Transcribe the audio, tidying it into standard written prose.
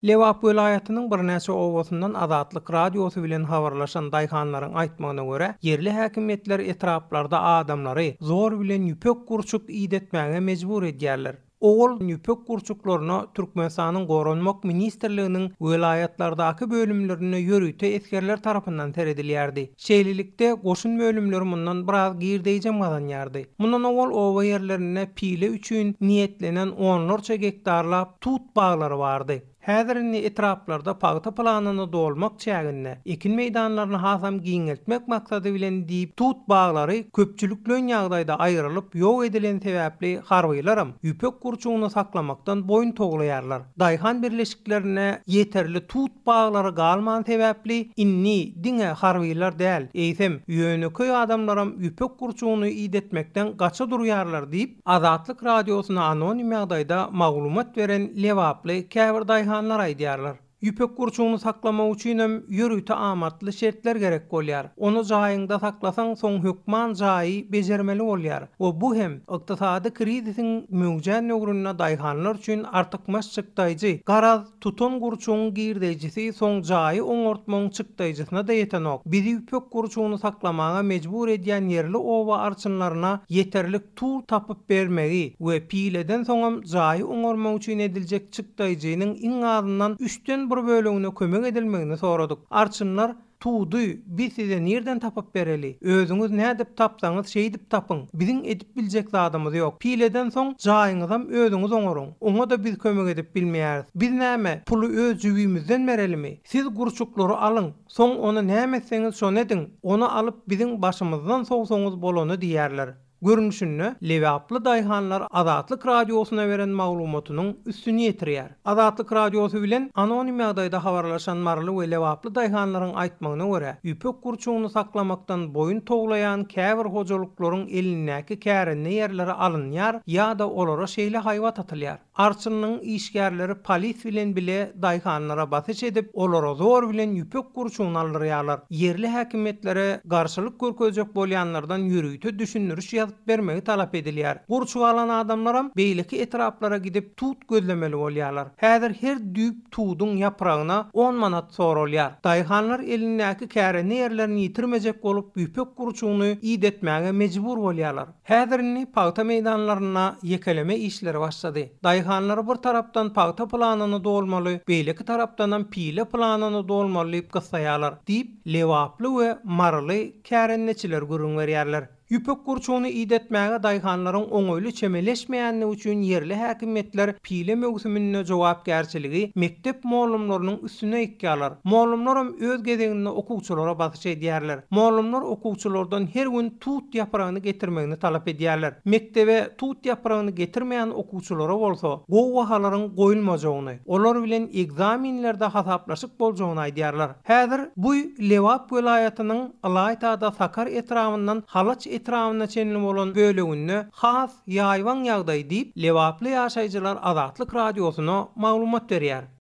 Lewap welaýatynyň bir näçe owasundan Azatlyk radiosu bilen habarlaşan daýhanlaryň aýtmagyna görä, yerli häkimetler etraplarda adamlary zor bilen ýüpek gurçuk iýdetmäge mejbur edýärler. Owul ýüpek gurçuklaryna Türkmenistanyň Goranmak ministrliginiň welaýatlardaky bölümlerine ýörüýte eskerler tarapyndan teredilýärdi. Şeýlelikde goşun bölümleri mundan biraz girdeýjem gazanýardy. Mundan owul owa ýerlerine pile üçin niýetlenen onlarça hektarlap tut baglary bardy. Häzirini etraplarda paýta planyny dolmak çäginde ekin meýdanlaryny hasam giňeltmek maksady bilen diýip tut baglary köpçülikli ýagdaýda aýrylyp ýok edilen sebäpli harbylaram ýüpek gurçugyny saklamakdan boyun toglaýarlar. Daýhan birleşiklerine ýeterli tut baglary galman sebäpli inni diňe harbylar däl, eýsem ýöneköý adamlaram ýüpek gurçugyny iýdetmekden gaça durýarlar diýip Azatlyk radiosuna anonim ýagdaýda maglumat beren Lewaply käbir daýhanlar aýdýarlar. Ýüpek gurçugyny saklamak üçinem ýörüýte amatly şertler gerek bolýar. Onu jaýynda saklasaň soň hökman jaýy bejermeli bolýar. O bu hem ykdysady krizisiň möwjän ögrüne daýhanlar üçin artykmaş çykdaýjy, garaz tutun gurçugyň girdejisi soň jaýy oňortmagyň çykdaýjysyna da ýetenok. Bizi ýüpek gurçugyny saklamaga mejbur edýän yerli owa arçynlaryna ýeterlik tur tapyp bermegi we pileden soňam jaýy oňormak üçin ediljek çykdaýjynyň iň azyndan 3den bir bölüğüne kömek edilmegini soradyk. Arçynlar tuğdu biz size nereden tapıp bereli? Özüňiz nädip tapsaňyz şeýdip tapyň. Biziň edip biljek zadymyz ýok. Pileden soň jaýyňyzam özüňiz oňoruň. Oňa da biz kömek edip bilmeýäris. Biz näme? Pulu öz jübimizden berelimi? Siz gurçuklary alyň. Soň onu näme etseňiz şonu edin. Onu alyp biziň başymyzdan sowsaňyz bolany diýerler. Görünüşünü Lewaply daýhanlar Azatlyk radiosuna beren maglumatynyň üstüni ýetirýär. Azatlyk radiosu bilen anonim ýagdaýda habarlaşan marly we Lewaply daýhanlaryň aýtmagyna görä, ýüpek gurçugyny saklamakdan boyun toglaýan käbir hojalyklaryň elindäki kärenli ýerleri alynýar ýa-da olara şeýle haýwat atylýar. Arçynyň işgärleri polis bilen bile daýhanlara basyş edip olara zor bilen ýüpek gurçugyny aldyrýarlar. Yerli häkimetlere garşylyk görkezjek bolýanlardan ýörüýte düşündiriş bermegi talap edilýär. Gurçuk alan adamlaram beýleki etraplara gidip tut gözlemeli bolýarlar. Häzir her düýp tuduň ýapragyna 10 manat soralýar. Daýhanlar elindäki kärenli ýerlerini ýitirmejek bolup ýüpek gurçugyny iýdetmäge mejbur bolýarlar. Häzirini paýta meýdanlaryna ýekeleme işleri başlady. Daýhanlar bir tarapdan paýta planyny dolmaly, beýleki tarapdan pile planyny dolmaly diýip gyssaýarlar diýip Lewaply we marly kärenleçiler gürüň berýärler. Ýüpek gurçugyny iýdetmäge daýhanlaryň oňoýly çemeleşmeýänligi üçin yerli häkimetler pile mögsümine jogapkärçiligi mektep muallimlarynyň üstüne ýekýärler. Muallimlaram öz gezeginde okuwçylara basyş edýärler. Muallimlar okuwçylardan her gün tut ýapragyny getirmegini talap edýärler. Mektebe tut ýapragyny getirmeýän okuwçylara bolsa, gowahalaryň goýulmajagyny, olar bilen egzaminlerde hasaplaşyk boljagyny aýdýarlar. Häzir bu Lewap welaýatynyň Alaýtada Sakar etrafyndan halaç etrafına çenli bolan bölüğünü has ýaýwan ýagdaý diýip Lewaply ýaşaýjylar Azatlyk radiosuna maglumat berýär.